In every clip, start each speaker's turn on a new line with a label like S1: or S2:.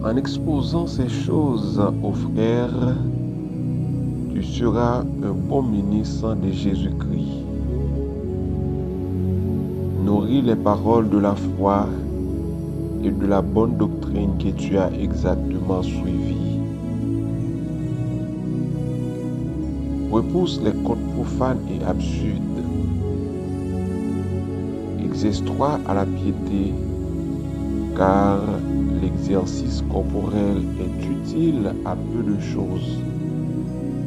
S1: En exposant ces choses aux frères, tu seras un bon ministre de Jésus-Christ. Nourris les paroles de la foi et de la bonne doctrine que tu as exactement suivie. Repousse les contes profanes et absurdes. Exerce-toi à la piété, car l'exercice corporel est utile à peu de choses,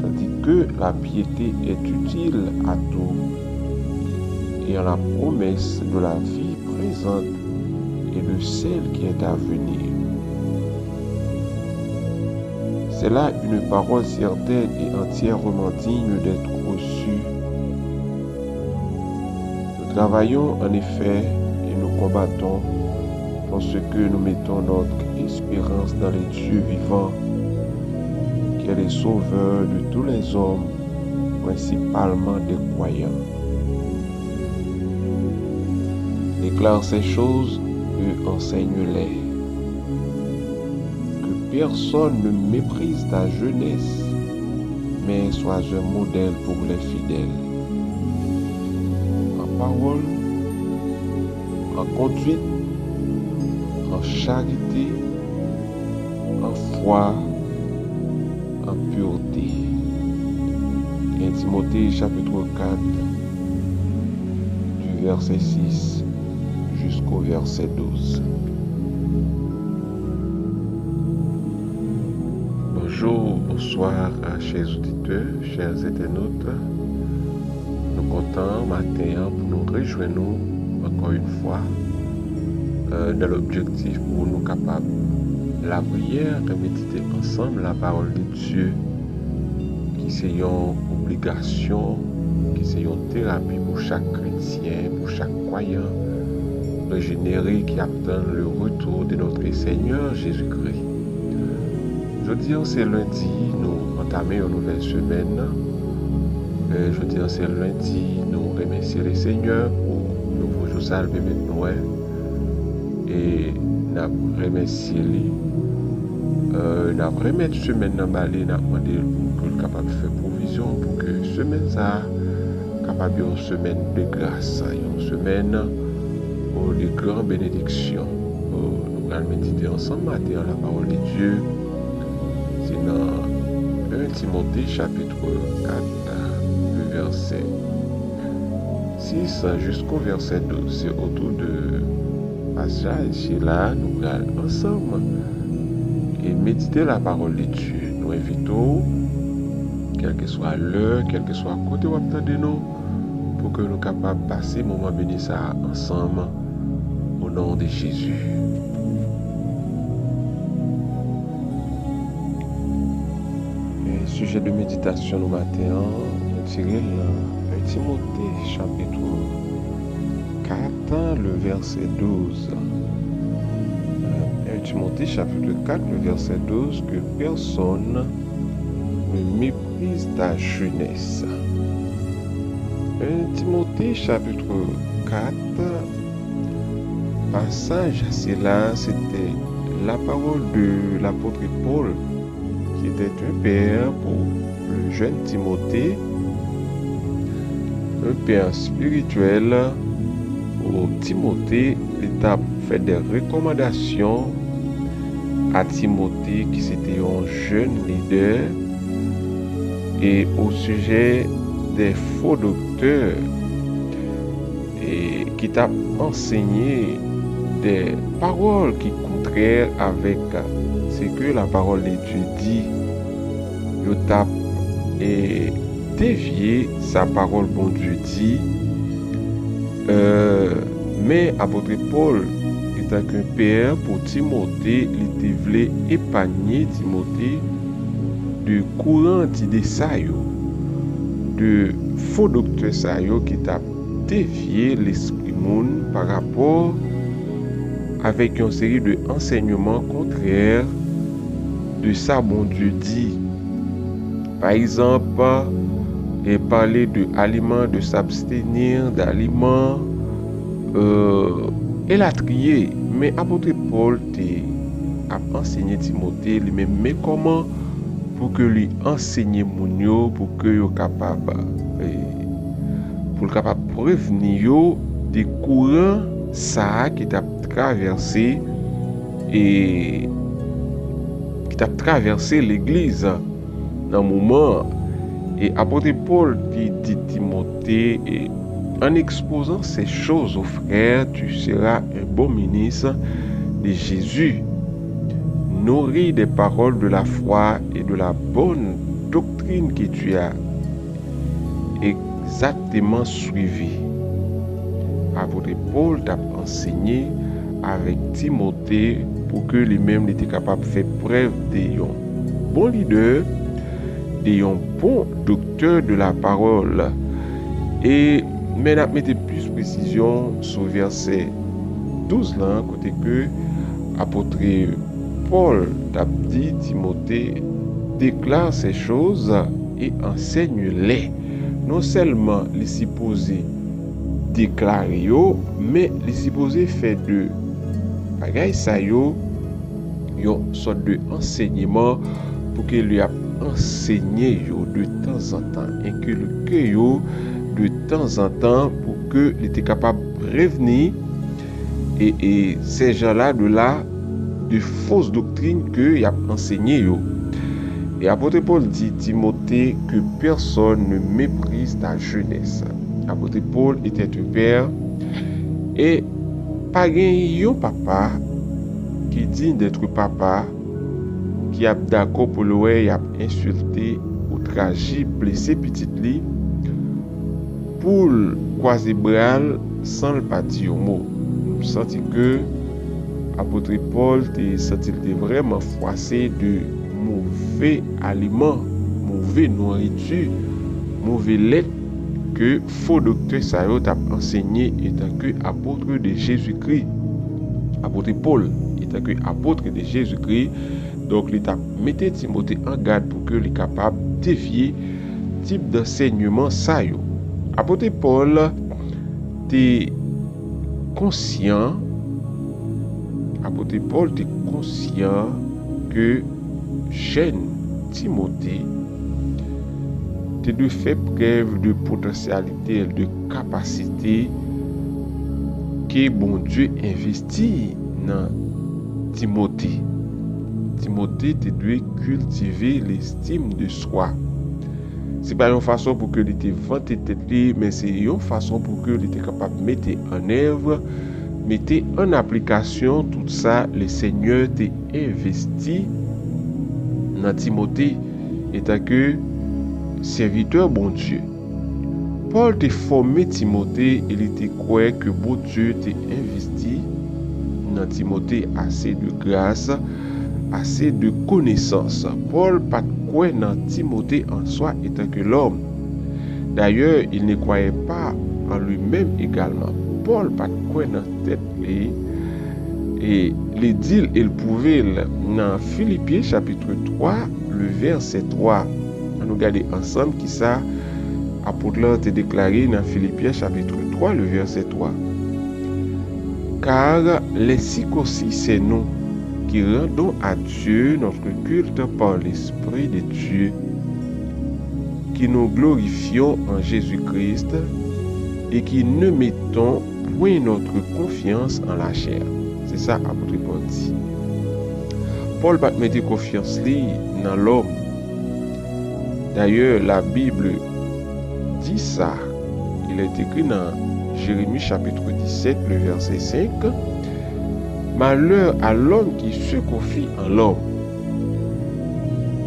S1: tandis que la piété est utile à tout, et à la promesse de la vie présente et de celle qui est à venir. C'est là une parole certaine et entièrement digne d'être reçue. Nous travaillons en effet et nous combattons parce que nous mettons notre espérance dans les dieux vivants, qui est le sauveur de tous les hommes, principalement des croyants. Déclare ces choses et enseigne-les. Que personne ne méprise ta jeunesse, mais sois un modèle pour les fidèles. En parole, en conduite, en charité, en foi, en pureté. 1 Timothée chapitre 4, du verset 6 jusqu'au verset 12. Bonjour, bonsoir, chers auditeurs, chers internautes. Nous comptons matin pour nous rejoindre encore une fois dans l'objectif pour nous capables la prière et méditer ensemble la parole de Dieu, qui c'est une obligation, qui c'est une thérapie pour chaque chrétien, pour chaque croyant régénéré qui attend le retour de notre Seigneur Jésus-Christ. Jeudi, c'est lundi, nous entamons une nouvelle semaine. Jeudi, c'est lundi, nous remercions le Seigneur pour le nouveau jour salvé avec Noël. Et nous remercions lui. Nous remettons semaine dans balai, nous demandons pour qu'il soit capable de faire provision pour que semaine ça capable une semaine de grâce, une semaine de grande bénédiction. Nous allons méditer ensemble matin la parole de Dieu. C'est dans 1 Timothée chapitre 4, le verset 6 jusqu'au verset 12. C'est autour de passage là, nous allons ensemble et méditer la parole de Dieu. Nous invitons, quelle que soit l'heure, quel que soit le côté où vous attendez nous, pour que nous soyons capables de passer un moment béni ça ensemble au nom de Jésus. Et sujet de méditation nous matin, nous tirons 1 Timothée chapitre 4, le verset 12. 1 Timothée chapitre 4, le verset 12, que personne ne méprise ta jeunesse. 1 Timothée chapitre 4, passage c'est là, c'était la parole de l'apôtre Paul, qui était un père pour le jeune Timothée, un père spirituel pour Timothée. Il a fait des recommandations à Timothée, qui c'était un jeune leader, et au sujet des faux docteurs, et qui t'a enseigné des paroles qui contraires avec ce que la parole de Dieu dit. Il t'a dévié sa parole, bon Dieu dit. Mais apôtre Paul étant qu'un père pour Timothée, il voulait épargner Timothée de courant d'idées de faux docteurs qui t'a dévié l'esprit monde par rapport avec une série de enseignements contraires de ça bon Dieu dit. Par exemple, et parler de aliments, de s'abstenir d'aliments, et la trier. Mais apôtre Paul a enseigné Timothée lui-même, mais comment pour que lui enseigner moun yo pour que yo capable prévenir yo des courants ça qui t'a traversé et qui t'a traversé l'église dans le moment. Et apôtre Paul dit Timothée, et en exposant ces choses aux frères, tu seras un bon ministre de Jésus, nourri des paroles de la foi et de la bonne doctrine que tu as exactement suivi. Apôtre Paul t'a enseigné avec Timothée pour que lui-même était capable de faire preuve d'un bon leader, d'un bon docteur de la parole. Et maintenant, mettez plus précision sur verset 12 là, côté que apôtre Paul t'a dit Timothée, déclare ces choses et enseigne-les. Non seulement les supposés déclarer yo, mais les supposés faire de bagay ça yo une sorte de enseignement pour que lui a enseigné yo de temps en temps, inculquer yo de temps en temps pour que il était capable de prévenir et ces gens-là de fausses doctrines que il a enseigné yo. Et apôtre Paul dit Timothée que personne ne méprise ta jeunesse. Apôtre Paul était un père et pas un papa qui dit d'être papa qui a d'accord pour le a insulté, outragé, blessé petit li pour croiser bras sans le pas dire un mot. Je senti que apôtre Paul était vraiment froissé de mauvais aliments, mauvais nourriture, mauvais lait que faux docteur Sayot a enseigné étant que apôtre de Jésus-Christ. Apôtre Paul étant que apôtre de Jésus-Christ, donc il a mis Timothée en garde pour que il soit capable de dévier type d'enseignement Sayot. Apôtre Paul était conscient, apôtre Paul était conscient que jeune Timothée de faire preuve de potentialité, de capacité que bon Dieu investit dans Timothée. Timothée doit cultiver l'estime de soi. C'est pas une façon pour que il te vante tête, mais c'est une façon pour que il était capable de mettre en œuvre, mettre en application tout ça le Seigneur t'a investi dans Timothée étant que serviteur bon Dieu. Paul t'a formé Timothée et il était croyant que bon Dieu t'a investi dans Timothée assez de grâce, assez de connaissance. Paul pas croyait dans Timothée en soi étant que l'homme. D'ailleurs, il ne croyait pas en lui-même également. Paul pas croyait dans tête et les dit il pouvait dans Philippiens chapitre 3 le verset 3. On nous regarder ensemble qui ça apôtre là te déclaré dans Philippiens chapitre 3 le verset 3. Car les circoncis c'est nous qui rendons à Dieu notre culte par l'Esprit de Dieu, qui nous glorifions en Jésus-Christ et qui ne mettons point notre confiance en la chair. C'est ça apôtre Paul dit. Paul va mettre confiance dans l'homme. D'ailleurs, la Bible dit ça. Il est écrit dans Jérémie chapitre 17, le verset 5. Malheur à l'homme qui se confie en l'homme.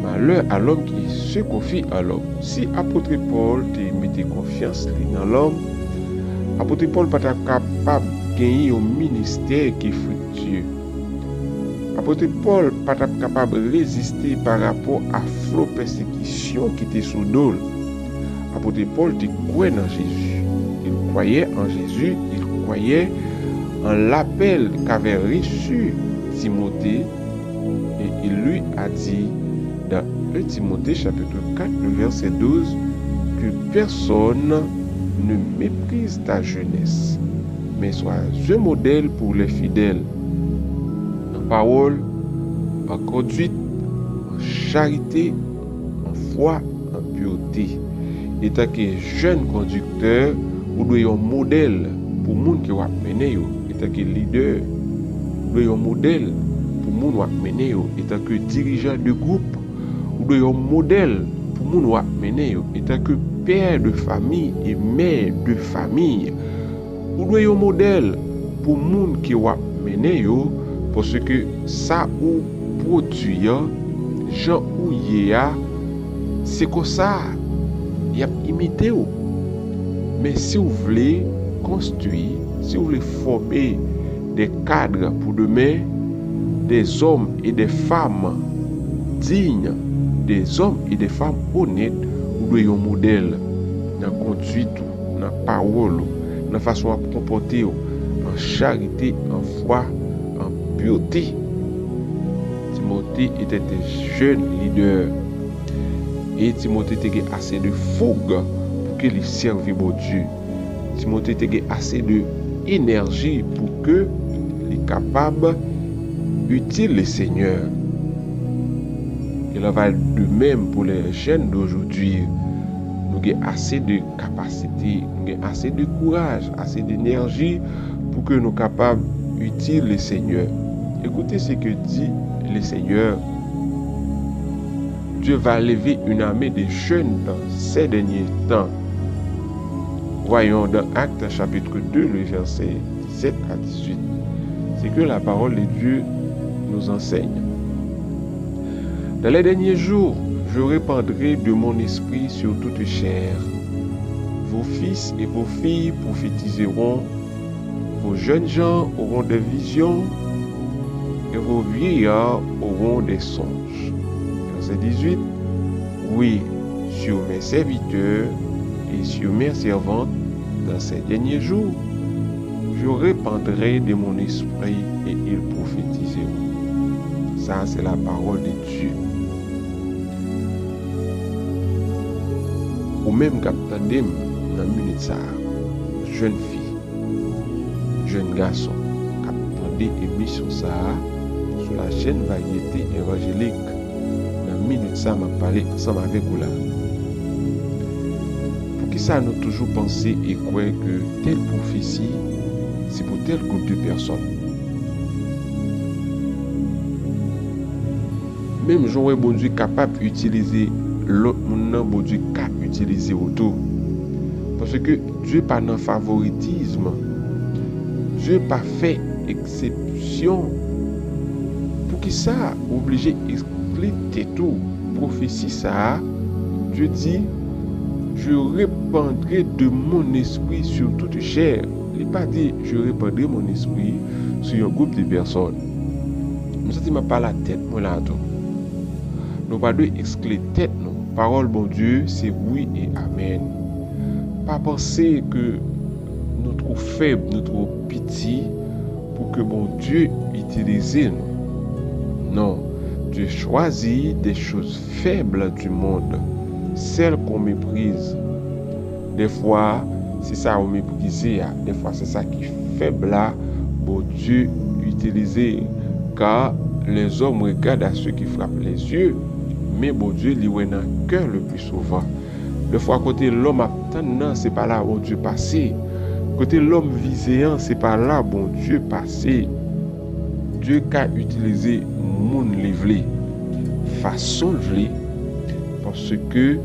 S1: Malheur à l'homme qui se confie en l'homme. Si apôtre Paul te mettait confiance dans l'homme, apôtre Paul pas capable de gagner un ministère qui est fructueux. Apôtre Paul pas capable de résister par rapport à flot persécution qui était sous dol. Apôtre Paul te croyait en Jésus. Il croyait en Jésus, il croyait en l'appel qu'avait reçu Timothée et il lui a dit dans 1 Timothée chapitre 4 le verset 12 que personne ne méprise ta jeunesse, mais sois un modèle pour les fidèles en parole, en conduite, en charité, en foi, en pureté. Et tant que jeune conducteur, vous doyez un modèle pour les gens qui vont mener. Et tant que leader, vous doyez un modèle pour les gens qui vont mener. Et tant que dirigeant de groupe, vous doyez un modèle pour les gens qui vont mener. Et tant que père de famille et mère de famille, vous doyez un modèle pour les gens qui vont mener. Parce que ça ou produit, Jean ou Yéa, c'est comme ça. Il y a imité. Mais si vous voulez construire, si vous voulez former des cadres pour demain, des hommes et des femmes dignes, des hommes et des femmes honnêtes, vous devez un modèle dans la conduite, dans la parole, dans la façon de comporter, en charité, en foi, en pureté. Timothée était un jeune leader. Et Timothée était assez de fougue pour qu'il serve bon Dieu. Timothée était assez d'énergie pour qu'il soit capable d'utiliser le Seigneur. Il en va de même pour les jeunes d'aujourd'hui. Nous avons assez de capacité, nous avons assez de courage, assez d'énergie pour que nous soyons capables d'utiliser le Seigneur. Écoutez ce que dit le Seigneur. Dieu va lever une armée de jeunes dans ces derniers temps. Voyons dans Actes chapitre 2, le verset 17 à 18. C'est que la parole de Dieu nous enseigne. Dans les derniers jours, je répandrai de mon esprit sur toute chair. Vos fils et vos filles prophétiseront, vos jeunes gens auront des visions, et vos vieillards auront des songes. Verset 18. Oui, sur mes serviteurs et sur mes servantes, dans ces derniers jours, je répandrai de mon esprit et ils prophétiseront. Ça, c'est la parole de Dieu. Ou même captandem dans la minute ça, jeune fille, jeune garçon, captandem émission ça sur la chaîne Variété Évangélique. Dans la minute ça, m'a parlé ensemble avec vous là. Pour qui ça nous toujours penser et croire que telle prophétie, c'est pour tel groupe de personnes. Même j'aurais bon Dieu capable d'utiliser l'autre monde, bon Dieu capable d'utiliser autour. Parce que Dieu pas dans favoritisme. Dieu pas fait exception. Pour qui ça obligé d'expliquer tout. Prophétie ça, Dieu dit, je répandrai de mon esprit sur toute chair. Il n'a pas dit, je répandrai mon esprit sur un groupe de personnes. Mais ça, il m'a pas la tête, moi là. Nous pas de exclure tête, non. Parole, bon Dieu, c'est oui et amen. Pas penser que nous trop faibles, nous trop petits pour que bon Dieu utilise nous. Non. Dieu choisit des choses faibles du monde, celles qu'on méprise. Des fois, c'est ça qu'on méprise, des fois c'est ça qui est faible là, bon Dieu utilise, car les hommes regardent à ceux qui frappent les yeux, mais bon Dieu lui voit dans le cœur le plus souvent. Des fois, côté l'homme attendant, c'est pas là bon Dieu passé. Côté l'homme viséant, c'est pas là bon Dieu passé. Dieu qui a utilisé moun livlé, façon livlé, parce que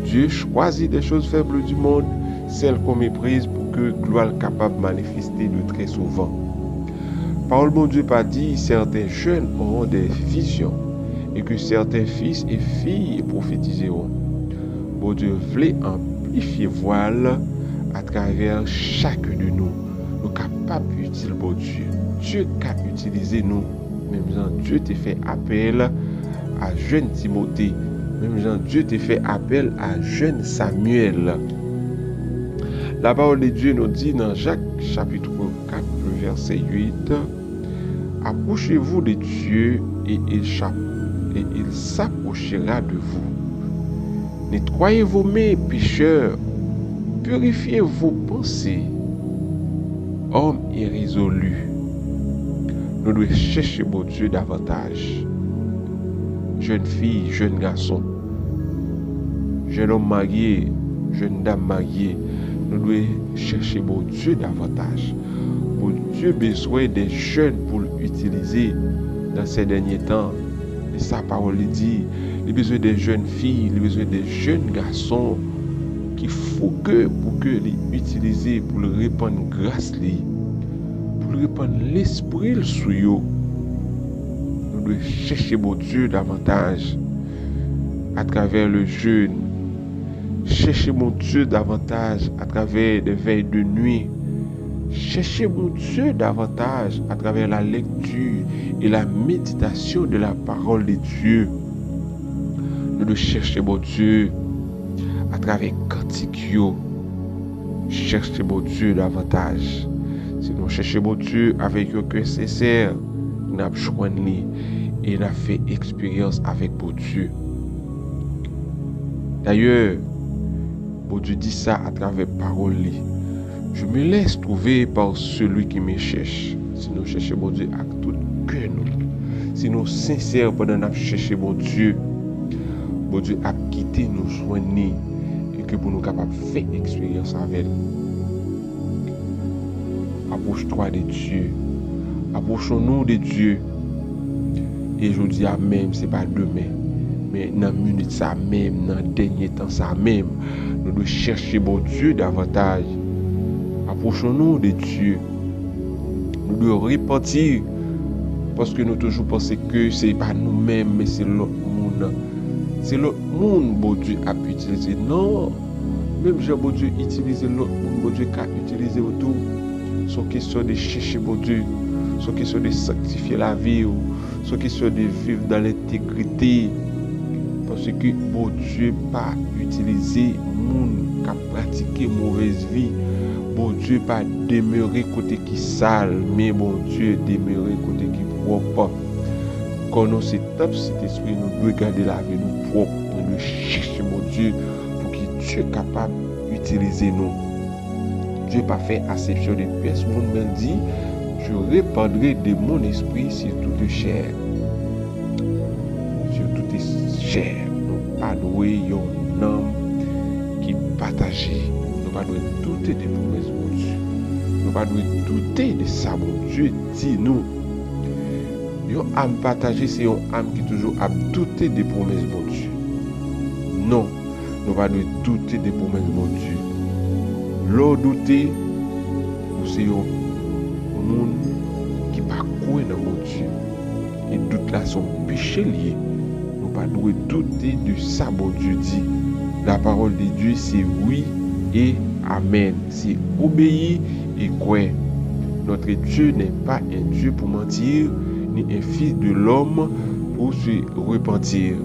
S1: Dieu choisit des choses faibles du monde, celles qu'on méprise pour que gloire capable de manifester de très souvent. Parole bon Dieu pas dit, certains jeunes auront des visions et que certains fils et filles prophétiseront. Bon Dieu voulait amplifier voile à travers chacun de nous. Nous capables d'utiliser bon Dieu. Dieu a utilisé nous. Même Jean, Dieu t'a fait appel à jeune Timothée. Même Jean, Dieu t'a fait appel à jeune Samuel. La parole de Dieu nous dit dans Jacques chapitre 4, le verset 8, approchez-vous de Dieu et il s'approchera de vous. Nettoyez vos mains, pécheurs, purifiez vos pensées, hommes irrésolus. Nous devons chercher mon Dieu davantage. jeune fille, jeune garçon, jeune homme marié, jeune dame mariée, nous devons chercher mon Dieu davantage. Mon Dieu besoin des jeunes pour l'utiliser dans ces derniers temps. Et sa parole dit, il a besoin des jeunes filles, il a besoin des jeunes garçons qu'il faut que pour que les utiliser pour le répandre grâce pour le répandre l'esprit sur eux. Nous devons chercher mon Dieu davantage à travers le jeûne. Cherchez mon Dieu davantage à travers des veilles de nuit. Cherchez mon Dieu davantage à travers la lecture et la méditation de la parole de Dieu. Nous devons chercher mon Dieu à travers cantique. Cherchez mon Dieu davantage. Si nous cherchons mon Dieu avec un cœur sincère, nous avons choisi et nous avons fait expérience avec mon Dieu. D'ailleurs, mon Dieu dit ça à travers parole. Je me laisse trouver par celui qui me cherche. Si nous cherchons mon Dieu avec tout cœur, si nous sommes sincères pendant que nous cherchons mon Dieu a quitté nous soigner et que pour nous capables de faire expérience avec lui. Approche-toi de Dieu. Approchons-nous de Dieu. Et je dis à même, ce n'est pas demain. Mais dans la minute ça même, dans le dernier temps ça même, nous devons chercher mon Dieu davantage. Approchons-nous de Dieu. Nous devons repentir parce que nous toujours pensons que ce n'est pas nous-mêmes, mais c'est l'autre monde. C'est l'autre monde que bon Dieu a pu utiliser. Non, même si bon Dieu utilise l'autre monde, bon Dieu a utilisé autour. C'est question de chercher bon Dieu. C'est question de sanctifier la vie. C'est question de vivre dans l'intégrité. Parce que bon Dieu pas utilisé monde qui a pratiqué mauvaise vie. Bon Dieu pas demeurer côté qui sale, mais bon Dieu demeurer côté qui propre. Quand nous sommes top cet esprit, nous devons garder la vie nous propre, nous devons chercher mon Dieu pour qu'il Dieu capable d'utiliser nous. Dieu pas fait acception de pièces, mon me dit, je répandrai de mon esprit sur toute chair. Sur toute chair. Nous pas doué un homme qui partage. Nous pas doué douter des promesses de Dieu. Nous pas doué douter de ça, mon Dieu dit nous. Une âme partagée, c'est une âme qui toujours a douté des promesses de Dieu. Non, nous pas doué douter des promesses de Dieu. L'eau douter, c'est un monde qui pas croire dans mon Dieu. Et doute là sont péché liés. Nous pas doué douter de ça, mon Dieu dit. La parole de Dieu, c'est oui et amen. C'est obéir et croire. Notre Dieu n'est pas un Dieu pour mentir, ni un fils de l'homme pour se repentir.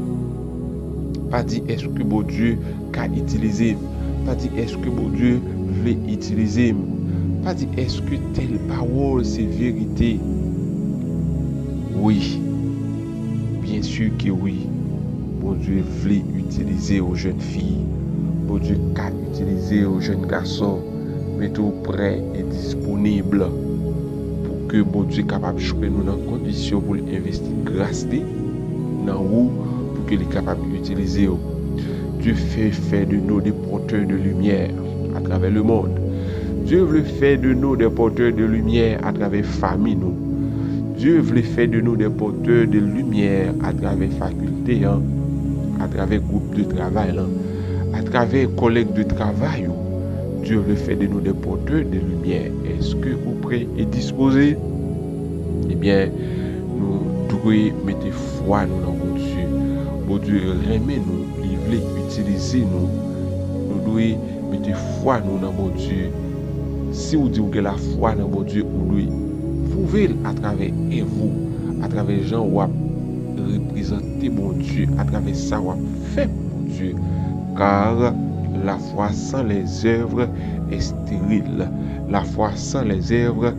S1: Pas dit est-ce que bon Dieu qu'a utilisé. Pas dit est-ce que bon Dieu veut utiliser. Pas dit est-ce que telle parole c'est vérité. Oui. Bien sûr que oui. Bon Dieu veut utiliser aux jeunes filles. Bon Dieu qu'a utilisé aux jeunes garçons. Mais tout prêt et disponible. Que bon Dieu est capable de choisir nous dans conditions pour investir grâce dans où pour qu'il est capable d'utiliser. Dieu fait faire de nous des porteurs de lumière à travers le monde. Dieu veut faire de nous des porteurs de lumière à travers famille nous. Dieu veut faire de nous des porteurs de lumière à travers faculté, à travers groupe de travail, à travers collègues de travail. Dieu veut faire de nous des porteurs de lumière. Est-ce que vous prêts et disposés? Eh bien, nous devons mettre foi nous dans mon Dieu. Bon Dieu remet nous, il veut utiliser nous. Nous devons mettre foi nous dans mon Dieu. Si vous dites que la foi dans mon Dieu, vous devez prouver à travers vous, à travers les gens qui représenter mon Dieu, à travers ça, vous fait mon Dieu. Car la foi sans les œuvres est stérile. La foi sans les œuvres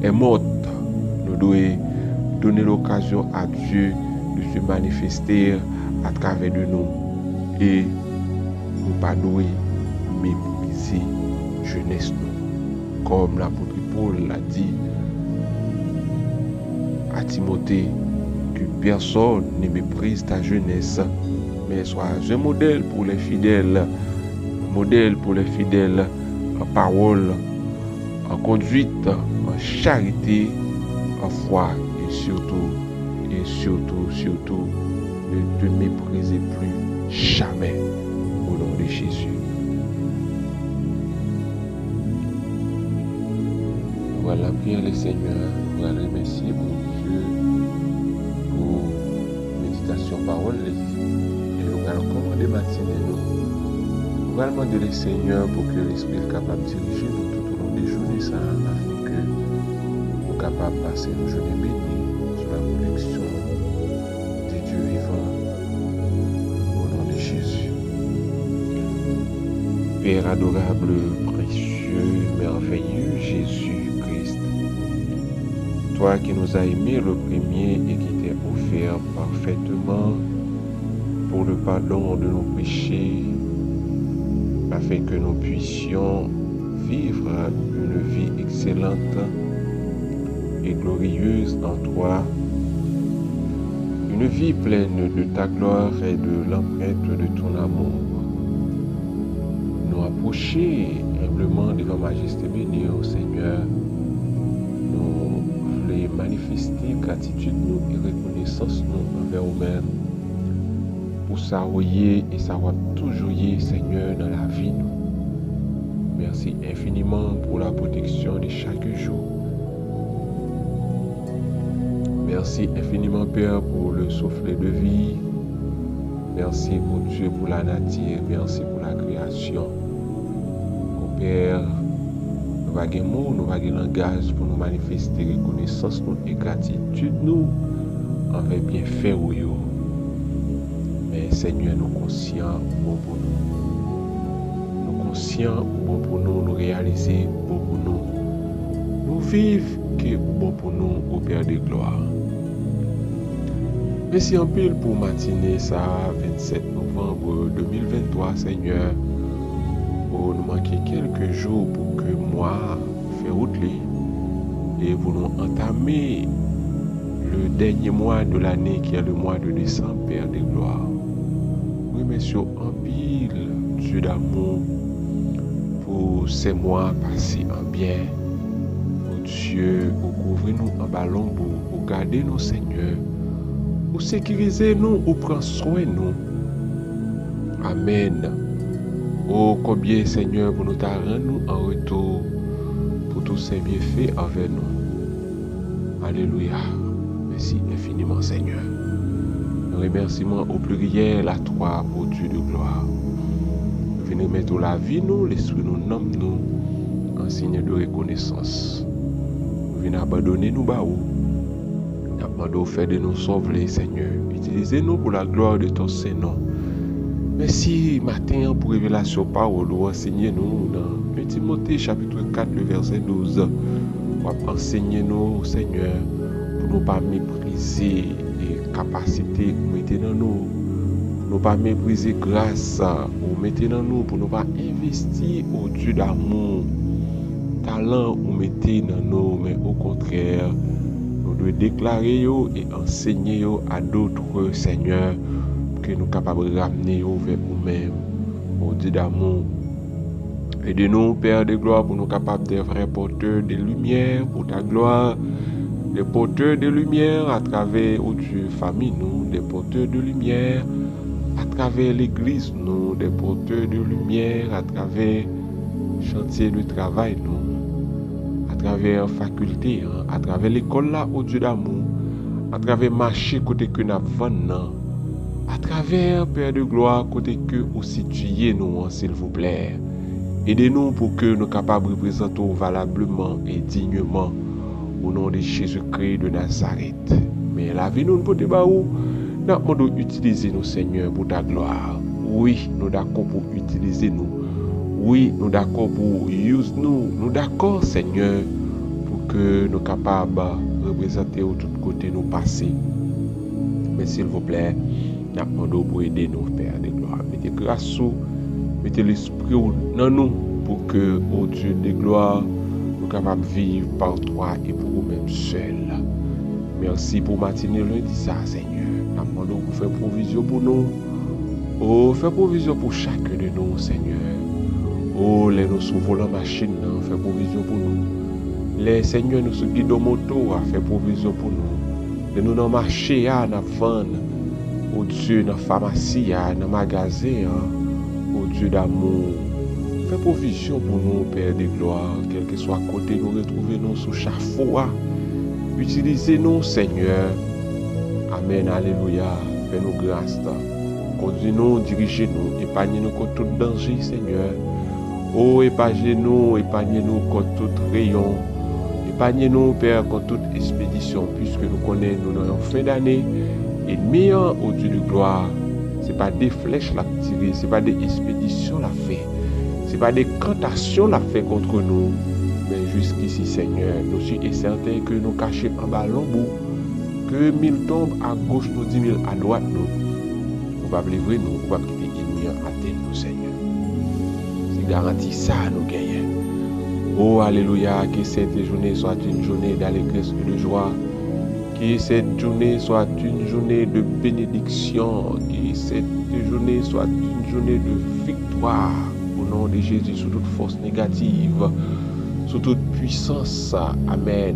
S1: est morte. Nous devons donner l'occasion à Dieu de se manifester à travers de nous. Et nous pas devons mépriser jeunesse nous. Comme l'apôtre Paul l'a dit à Timothée, que qu'aucune personne ne méprise ta jeunesse, mais sois un modèle pour les fidèles, en parole, en conduite, en charité, en foi et surtout, ne te méprisez plus jamais au nom de Jésus. Voilà, prière le Seigneur, on va remercier mon Dieu pour méditation parole et nous allons commander matinée nous. On va demander le Seigneur pour que l'Esprit soit capable de diriger nous tout au long des journées ça, afin que nous soyons capables de passer nos journées bénies sous la protection de Dieu vivant au nom de Jésus. Père adorable, précieux, merveilleux Jésus-Christ, toi qui nous as aimés le premier et qui t'es offert parfaitement pour le pardon de nos péchés, afin que nous puissions vivre une vie excellente et glorieuse en toi, une vie pleine de ta gloire et de l'empreinte de ton amour. Nous approcher humblement devant majesté bénie, ô Seigneur, nous voulons manifester gratitude nous et reconnaissance nous envers nous-mêmes pour ça et ça va toujours y, Seigneur, dans la vie nous. Merci infiniment pour la protection de chaque jour. Merci infiniment, Père, pour le souffle de vie. Merci pour Dieu, pour la nature. Merci pour la création. Oh Père, nous avons des mots, nous avons des langages pour nous manifester reconnaissance nous et gratitude nous envers bienfait ou yo. Mais Seigneur, nous conscients bon pour nous. Nous conscients bon pour nous, nous réaliser bon pour nous. Nous vivons que bon pour nous, au Père de gloire. Merci en pile pour matinée ça, 27 novembre 2023, Seigneur. Pour nous manquer quelques jours pour que moi faire route et pour nous entamer le dernier mois de l'année qui est le mois de décembre, Père de gloire. Oui, monsieur, en pile, Dieu d'amour, pour ces mois passés en bien. Oh Dieu, pour couvrir nous en ballon, pour garder nos Seigneurs, pour sécuriser nous, pour prendre soin de nous. Amen. Oh, combien, Seigneur, pour nous rendre nous en retour pour tous ces bienfaits envers nous. Alléluia. Merci infiniment, Seigneur. Un remerciement au pluriel à toi, ô Dieu de gloire. Nous venons mettre la vie, nous, l'esprit nous nomme nous en signe de reconnaissance. Nous venons abandonner nous baou. Nous demandons au fait de nous sauver, Seigneur. Utilisez-nous pour la gloire de ton Saint-Nom. Merci matin pour révélation parole ou enseignez-nous dans 1 Timothée chapitre 4 le verset 12. Enseignez-nous, Seigneur, pour ne pas mépriser les capacités que vous mettez dans nous, pour ne pas mépriser grâce que vous mettez dans nous, pour ne pas investir au Dieu d'amour, talent que vous mettez dans nous, mais au contraire, nous devons déclarer et enseigner à d'autres, Seigneur, que nous sommes capables de ramener vers nous-mêmes, au Dieu d'amour. Aide-nous, Père de gloire, pour nous capables d'être vrais porteurs de lumière pour ta gloire, des porteurs de lumière à travers, oh Dieu, famille, nous, des porteurs de lumière à travers l'église, nous, des porteurs de lumière à travers chantier de travail, nous, à travers faculté, à travers l'école là, oh Dieu d'amour, à travers marché côté que nous avons, à travers, Père de gloire, côté que vous situez nous, s'il vous plaît. Aidez-nous pour que nous soyons capables de représenter valablement et dignement au nom de Jésus-Christ de Nazareth. Mais la vie nous ne peut pas où nous devons utiliser nos Seigneurs pour ta gloire. Oui, nous d'accord pour utiliser nous. Oui, nous d'accord pour use nous. Nous d'accord, Seigneur, pour que nous soyons capables de représenter de tous côtés nos passés. Mais s'il vous plaît, nous demandons pour aider nous, Père de gloire. Mettez grâce sous. Mettez l'esprit dans nous pour que, ô Dieu de gloire, nous soyons capables de vivre par toi et pour nous-mêmes seuls. Merci pour matinée lundi ça, Seigneur. Nous demandons pour faire provision pour nous. Oh, fais provision pour chacun de nous, Seigneur. Oh, les nous sous volant machine, fais provision pour nous. Les Seigneur nous sous guidon moto, fais provision pour nous. Les nous dans marché, dans vendre. Oh Dieu, dans pharmacie, dans magasin, oh Dieu d'amour. Fais provision pour nous, Père de gloire, quel que soit côté nous retrouver nous sous chaque fois. Utilisez-nous, Seigneur. Amen, alléluia. Fais-nous grâce. Conduis-nous, dirigez-nous, épargnez-nous contre tout danger, Seigneur. Oh, épargnez-nous contre tout rayon. Épargnez-nous, Père, contre toute expédition, puisque nous connaissons, nous sommes en fin d'année. Et meilleur au Dieu de gloire, ce n'est pas des flèches la tirer, ce n'est pas des expéditions la fait, ce n'est pas des cantations la fait contre nous. Mais jusqu'ici, Seigneur, nous sommes certains que nous cachons en bas l'embout, que 1000 tombent à gauche, nous 10 000 à droite, nous. On va livrer nous, on va quitter l'ennemi à terre, nous, Seigneur. C'est garanti ça, nous gagnons. Oh, alléluia, que cette journée soit une journée d'allégresse et de joie. Que cette journée soit une journée de bénédiction. Que cette journée soit une journée de victoire. Au nom de Jésus, sous toute force négative, sous toute puissance. Amen.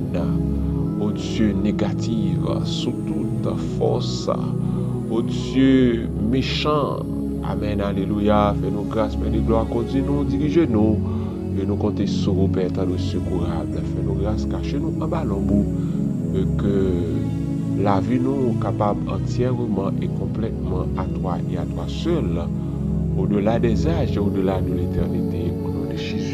S1: Ô Dieu négative, sous toute force. Ô Dieu méchant. Amen. Alléluia. Fais-nous grâce, Père de gloire. Continue-nous, dirigez-nous. Et nous comptons sur vous, Père, tant de secourable. Fais-nous grâce, cachez-nous en bas l'embout. Que la vie nous capable entièrement et complètement à toi et à toi seul, au-delà des âges et au-delà de l'éternité, au nom de Jésus.